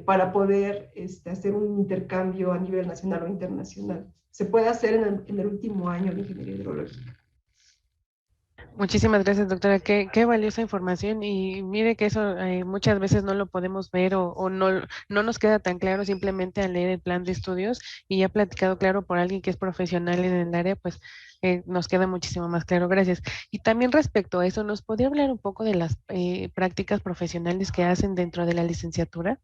para poder hacer un intercambio a nivel nacional o internacional. Se puede hacer en el último año de ingeniería hidrológica. Muchísimas gracias, doctora. Qué valiosa información. Y mire que eso muchas veces no lo podemos ver o no nos queda tan claro simplemente al leer el plan de estudios y ya platicado claro por alguien que es profesional en el área, pues nos queda muchísimo más claro. Gracias. Y también respecto a eso, ¿nos podría hablar un poco de las prácticas profesionales que hacen dentro de la licenciatura?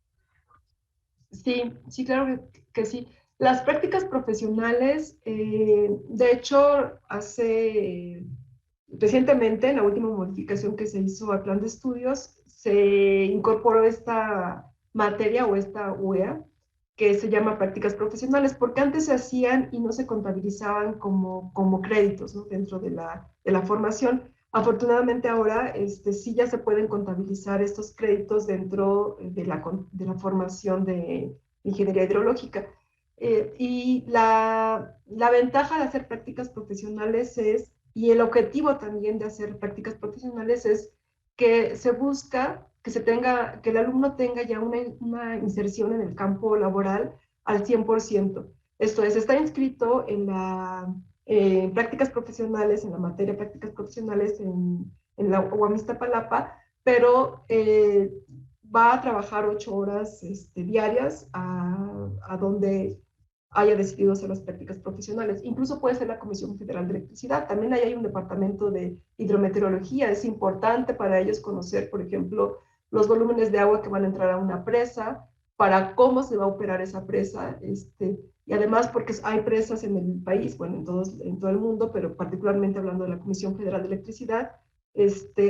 Sí, sí, claro que sí. Las prácticas profesionales, de hecho, recientemente, en la última modificación que se hizo al plan de estudios, se incorporó esta materia o esta UEA que se llama prácticas profesionales, porque antes se hacían y no se contabilizaban como créditos, ¿no?, dentro de la formación. Afortunadamente ahora sí ya se pueden contabilizar estos créditos dentro de la formación de ingeniería hidrológica. Y la ventaja de hacer prácticas profesionales es, y el objetivo también de hacer prácticas profesionales es que se busca que el alumno tenga ya una inserción en el campo laboral al 100%. Esto es, está inscrito en prácticas profesionales, en la materia de prácticas profesionales en la UAM Iztapalapa, pero va a trabajar 8 horas diarias a donde haya decidido hacer las prácticas profesionales. Incluso puede ser la Comisión Federal de Electricidad. También ahí hay un departamento de hidrometeorología. Es importante para ellos conocer, por ejemplo, los volúmenes de agua que van a entrar a una presa, para cómo se va a operar esa presa, y además porque hay presas en el país, bueno, en todo el mundo, pero particularmente hablando de la Comisión Federal de Electricidad,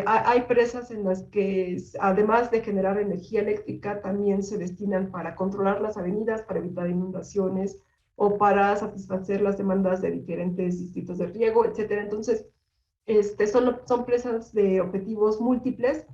hay presas en las que, además de generar energía eléctrica, también se destinan para controlar las avenidas, para evitar inundaciones o para satisfacer las demandas de diferentes distritos de riego, etcétera. Entonces, son presas de objetivos múltiples,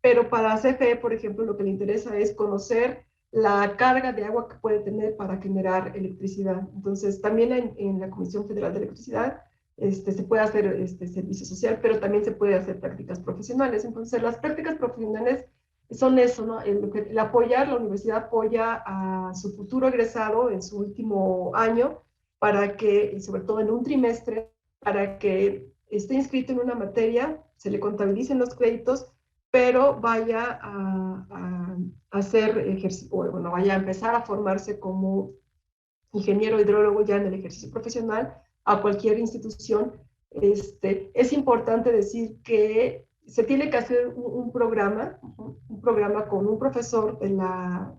pero para CFE, por ejemplo, lo que le interesa es conocer la carga de agua que puede tener para generar electricidad. Entonces, también en la Comisión Federal de Electricidad se puede hacer servicio social, pero también se puede hacer prácticas profesionales. Entonces, las prácticas profesionales son eso, ¿no? El apoyar, la universidad apoya a su futuro egresado en su último año para que, y sobre todo en un trimestre, para que esté inscrito en una materia, se le contabilicen los créditos, pero vaya a hacer ejercicio, bueno, vaya a empezar a formarse como ingeniero hidrólogo ya en el ejercicio profesional a cualquier institución. Es importante decir que se tiene que hacer un programa con un profesor de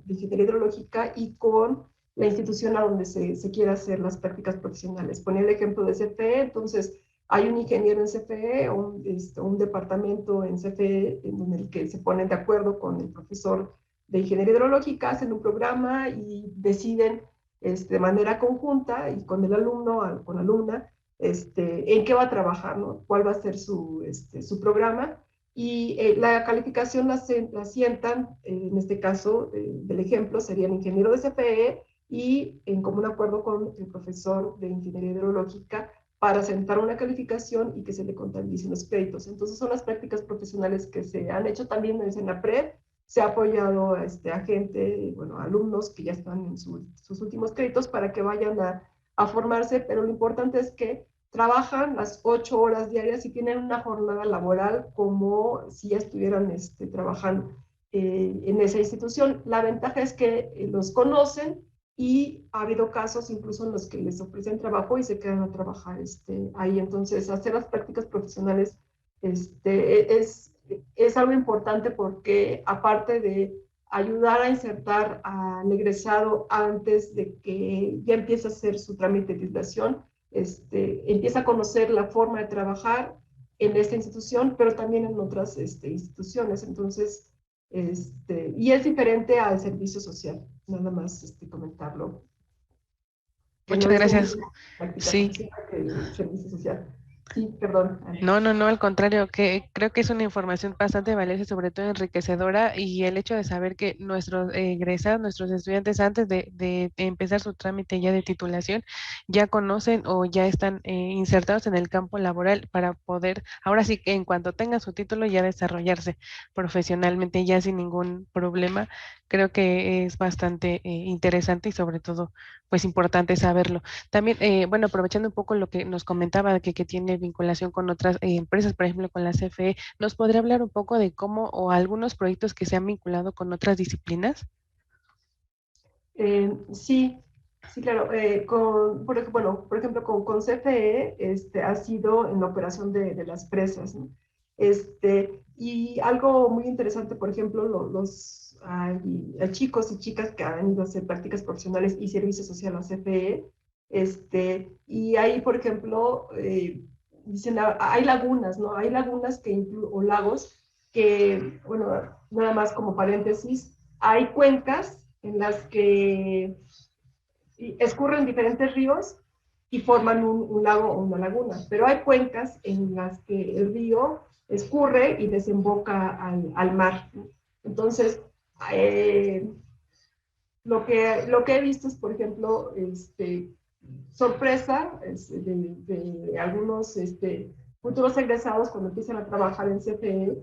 ingeniería hidrológica y con la institución a donde se quiera hacer las prácticas profesionales. Ponía el ejemplo de CFE, entonces hay un ingeniero en CFE o un departamento en CFE en el que se ponen de acuerdo con el profesor de ingeniería hidrológica, hacen un programa y deciden de manera conjunta y con el alumno, con la alumna, en qué va a trabajar, ¿no? Cuál va a ser su programa. Y la calificación la sientan, en este caso del ejemplo, sería el ingeniero de CFE y en común acuerdo con el profesor de ingeniería hidrológica para sentar una calificación y que se le contabilicen los créditos. Entonces son las prácticas profesionales que se han hecho también en Senapred. Se ha apoyado a gente, bueno, alumnos que ya están en sus últimos créditos para que vayan a formarse, pero lo importante es que trabajan las 8 horas diarias y tienen una jornada laboral como si ya estuvieran trabajando en esa institución. La ventaja es que los conocen y ha habido casos incluso en los que les ofrecen trabajo y se quedan a trabajar ahí. Entonces, hacer las prácticas profesionales Es algo importante porque aparte de ayudar a insertar al egresado antes de que ya empiece a hacer su trámite de titulación, empieza a conocer la forma de trabajar en esta institución, pero también en otras instituciones. Entonces, y es diferente al servicio social, nada más comentarlo, que no Muchas es como gracias. una práctica Sí. profesional que el servicio social. Sí, perdón, Ana. No, no, no, al contrario, que creo que es una información bastante valiosa y sobre todo enriquecedora, y el hecho de saber que nuestros egresados, nuestros estudiantes antes de empezar su trámite ya de titulación, ya conocen o ya están insertados en el campo laboral para poder, ahora sí que en cuanto tengan su título, ya desarrollarse profesionalmente ya sin ningún problema. Creo que es bastante interesante y sobre todo pues importante saberlo. También, bueno, aprovechando un poco lo que nos comentaba, que tiene vinculación con otras empresas, por ejemplo, con la CFE, ¿nos podría hablar un poco de cómo o algunos proyectos que se han vinculado con otras disciplinas? Sí, sí, claro. Bueno, por ejemplo, con CFE ha sido en la operación de las presas, ¿no? Y algo muy interesante, por ejemplo, hay chicos y chicas que han ido a hacer prácticas profesionales y servicio social a CFE, y ahí, por ejemplo, dicen, hay lagunas, ¿no? Hay lagunas o lagos que, bueno, nada más como paréntesis, hay cuencas en las que escurren diferentes ríos y forman un lago o una laguna, pero hay cuencas en las que el río escurre y desemboca al mar. Entonces, eh, lo que he visto es, por ejemplo, sorpresa de algunos futuros egresados cuando empiezan a trabajar en CFE,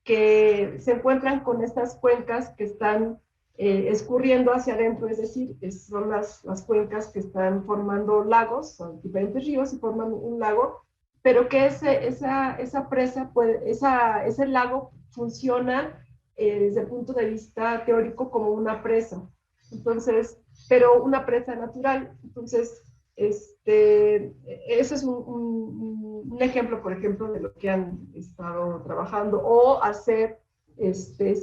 que se encuentran con estas cuencas que están escurriendo hacia adentro, es decir, son las cuencas que están formando lagos, son diferentes ríos y forman un lago, pero que esa presa, ese lago funciona desde el punto de vista teórico como una presa. Entonces, pero una presa natural. Entonces, eso es un ejemplo, por ejemplo, de lo que han estado trabajando, o hacer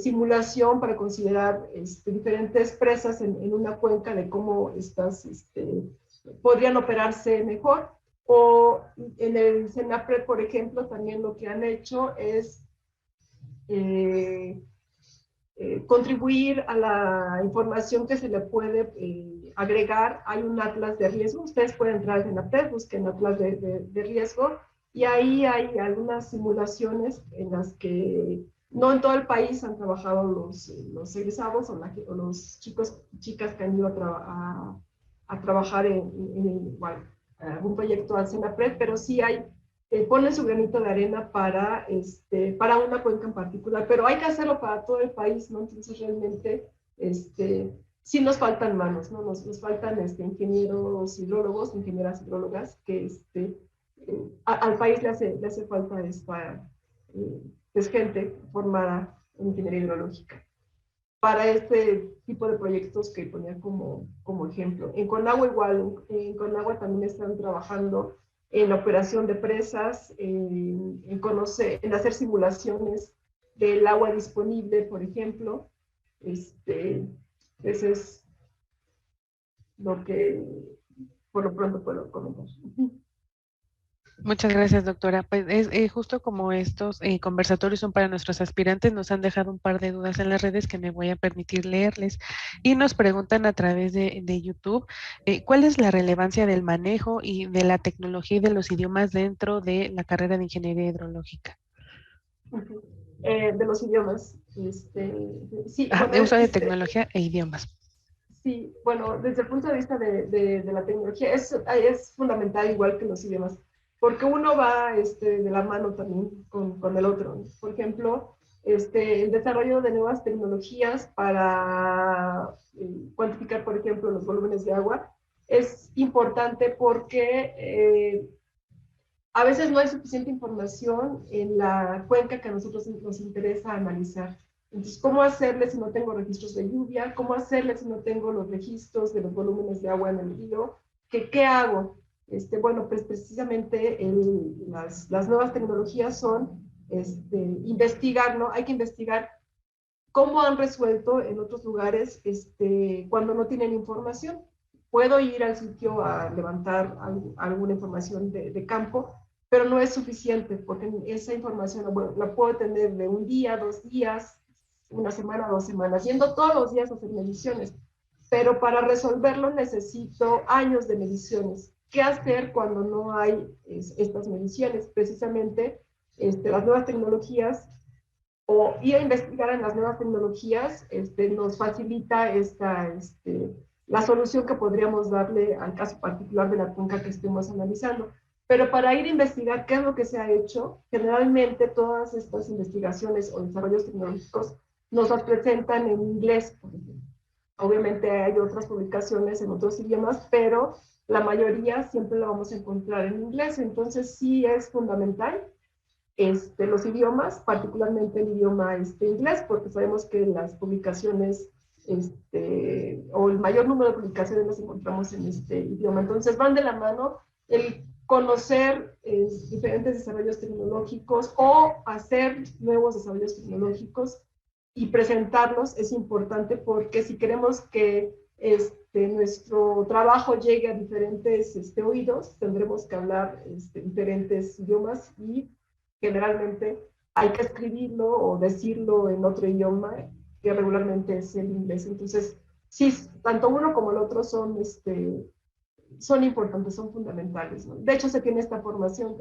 simulación para considerar diferentes presas en una cuenca de cómo estas podrían operarse mejor. O en el CENAPRED, por ejemplo, también lo que han hecho es eh, contribuir a la información que se le puede agregar. Hay un atlas de riesgo, ustedes pueden entrar en la PED, busquen atlas de riesgo, y ahí hay algunas simulaciones en las que no en todo el país han trabajado los egresados o los chicos y chicas que han ido a trabajar igual, algún proyecto al CENAPRED, pero sí hay ponen su granito de arena para una cuenca en particular, pero hay que hacerlo para todo el país, ¿no? Entonces realmente sí nos faltan manos, ¿no? Nos faltan ingenieros hidrólogos, ingenieras hidrólogas, que al país le hace falta pues, gente formada en ingeniería hidrológica para este tipo de proyectos que ponía como ejemplo. En Conagua igual, en Conagua también están trabajando en la operación de presas, en hacer simulaciones del agua disponible, por ejemplo. Eso es lo que por lo pronto puedo comentar. Muchas gracias, doctora. Pues es justo como estos conversatorios son para nuestros aspirantes, nos han dejado un par de dudas en las redes que me voy a permitir leerles. Y nos preguntan a través de YouTube, ¿cuál es la relevancia del manejo y de la tecnología y de los idiomas dentro de la carrera de ingeniería hidrológica? De los idiomas. Sí, Ajá, bueno, de uso de tecnología e idiomas. sí, bueno, desde el punto de vista de la tecnología es fundamental igual que los idiomas, porque uno va de la mano también con el otro. Por ejemplo, el desarrollo de nuevas tecnologías para cuantificar, por ejemplo, los volúmenes de agua es importante porque a veces no hay suficiente información en la cuenca que a nosotros nos interesa analizar. Entonces, ¿cómo hacerle si no tengo registros de lluvia? ¿Cómo hacerle si no tengo los registros de los volúmenes de agua en el río? ¿Qué hago? Bueno, pues precisamente las nuevas tecnologías son investigar, ¿no? Hay que investigar cómo han resuelto en otros lugares cuando no tienen información. Puedo ir al sitio a levantar alguna información de campo, pero no es suficiente porque esa información bueno, la puedo tener de un día, 2 días, una semana, 2 semanas, yendo todos los días a hacer mediciones. Pero para resolverlo necesito años de mediciones. ¿Qué hacer cuando no hay estas mediciones? Precisamente las nuevas tecnologías o ir a investigar en las nuevas tecnologías nos facilita la solución que podríamos darle al caso particular de la cuenca que estemos analizando. Pero para ir a investigar qué es lo que se ha hecho, generalmente todas estas investigaciones o desarrollos tecnológicos nos las presentan en inglés, por ejemplo. Obviamente hay otras publicaciones en otros idiomas, pero la mayoría siempre la vamos a encontrar en inglés. Entonces sí es fundamental los idiomas, particularmente el idioma inglés, porque sabemos que las publicaciones o el mayor número de publicaciones las encontramos en este idioma. Entonces van de la mano el conocer diferentes desarrollos tecnológicos o hacer nuevos desarrollos tecnológicos y presentarlos es importante porque si queremos que nuestro trabajo llegue a diferentes oídos, tendremos que hablar diferentes idiomas y generalmente hay que escribirlo o decirlo en otro idioma que regularmente es el inglés. Entonces, sí, tanto uno como el otro son importantes, son fundamentales, ¿no? De hecho, se tiene esta formación,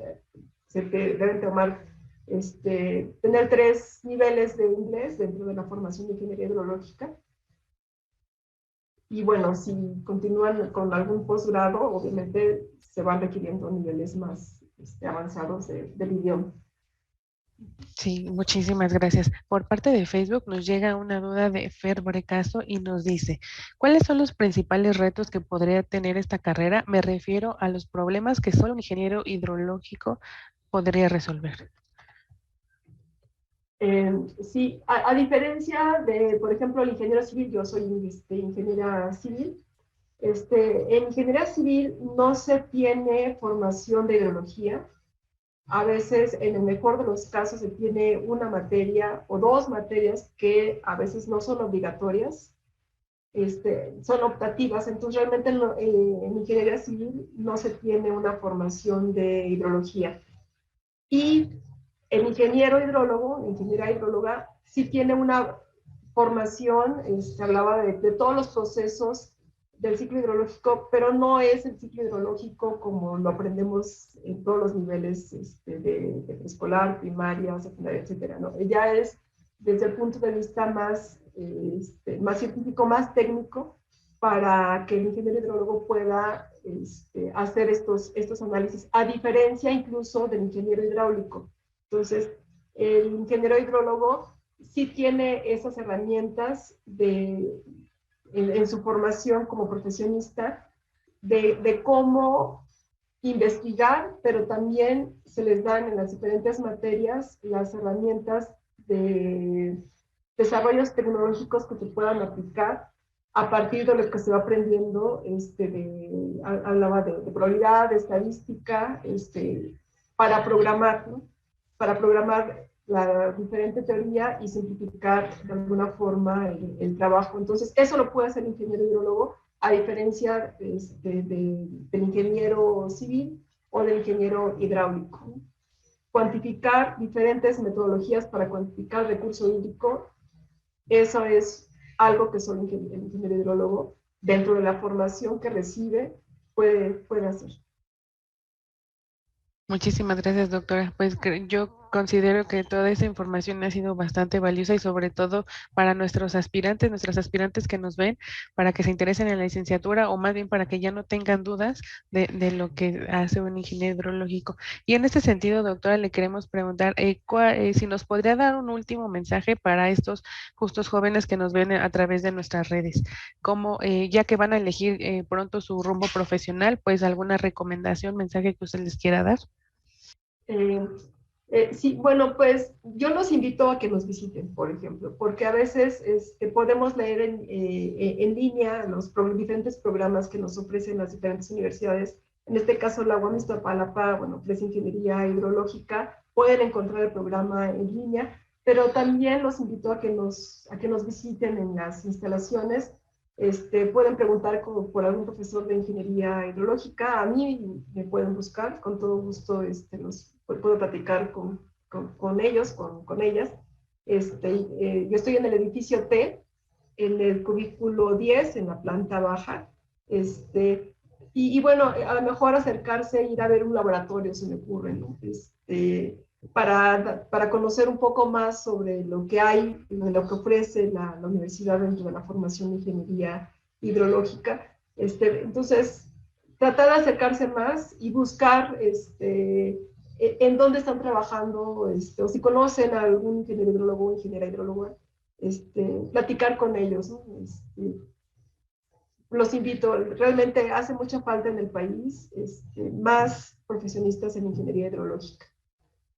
se deben tomar, tener 3 niveles de inglés dentro de la formación de ingeniería hidrológica. Y bueno, si continúan con algún posgrado, obviamente se van requiriendo niveles más avanzados del idioma. Sí, muchísimas gracias. Por parte de Facebook nos llega una duda de Fer Brecaso y nos dice, ¿cuáles son los principales retos que podría tener esta carrera? Me refiero a los problemas que solo un ingeniero hidrológico podría resolver. Sí, a diferencia de, por ejemplo, el ingeniero civil, yo soy ingeniera civil, en ingeniería civil no se tiene formación de hidrología. A veces, en el mejor de los casos, se tiene una materia o 2 materias que a veces no son obligatorias, son optativas. Entonces, realmente en ingeniería civil no se tiene una formación de hidrología. Y el ingeniero hidrólogo, la ingeniera hidróloga, sí tiene una formación, hablaba de todos los procesos del ciclo hidrológico, pero no es el ciclo hidrológico como lo aprendemos en todos los niveles de preescolar, primaria, secundaria, etcétera, ¿no? Ya es desde el punto de vista más, más científico, más técnico, para que el ingeniero hidrólogo pueda hacer estos análisis, a diferencia incluso del ingeniero hidráulico. Entonces, el ingeniero hidrólogo sí tiene esas herramientas en su formación como profesionista de cómo investigar, pero también se les dan en las diferentes materias las herramientas de desarrollos tecnológicos que se puedan aplicar a partir de lo que se va aprendiendo, hablaba de probabilidad, de estadística, para programar, ¿no? Para programar la diferente teoría y simplificar de alguna forma el trabajo. Entonces, eso lo puede hacer el ingeniero hidrólogo, a diferencia del ingeniero civil o del ingeniero hidráulico. Cuantificar diferentes metodologías para cuantificar el recurso hídrico, eso es algo que solo el ingeniero hidrólogo, dentro de la formación que recibe, puede hacer. Muchísimas gracias, doctora. Pues yo considero que toda esa información ha sido bastante valiosa y sobre todo para nuestras aspirantes que nos ven, para que se interesen en la licenciatura o más bien para que ya no tengan dudas de lo que hace un ingeniero hidrológico. Y en este sentido, doctora, le queremos preguntar si nos podría dar un último mensaje para estos justos jóvenes que nos ven a través de nuestras redes, como ya que van a elegir pronto su rumbo profesional, pues alguna recomendación, mensaje que usted les quiera dar. Sí, bueno, pues yo los invito a que nos visiten, por ejemplo, porque a veces podemos leer en línea los diferentes programas que nos ofrecen las diferentes universidades. En este caso, la UAM Iztapalapa, bueno, ofrece ingeniería hidrológica, pueden encontrar el programa en línea, pero también los invito a que nos visiten en las instalaciones. Pueden preguntar por algún profesor de ingeniería hidrológica, a mí me pueden buscar, con todo gusto puedo platicar con ellos, con ellas. Yo estoy en el edificio T, en el cubículo 10, en la planta baja. Y bueno, a lo mejor acercarse, ir a ver un laboratorio, se me ocurre, ¿no? Para conocer un poco más sobre lo que hay, lo que ofrece la universidad dentro de la formación de ingeniería hidrológica. Entonces, tratar de acercarse más y buscar en dónde están trabajando, o si conocen a algún ingeniero hidrólogo o ingeniera hidróloga, platicar con ellos, ¿no? Los invito, realmente hace mucha falta en el país más profesionistas en ingeniería hidrológica.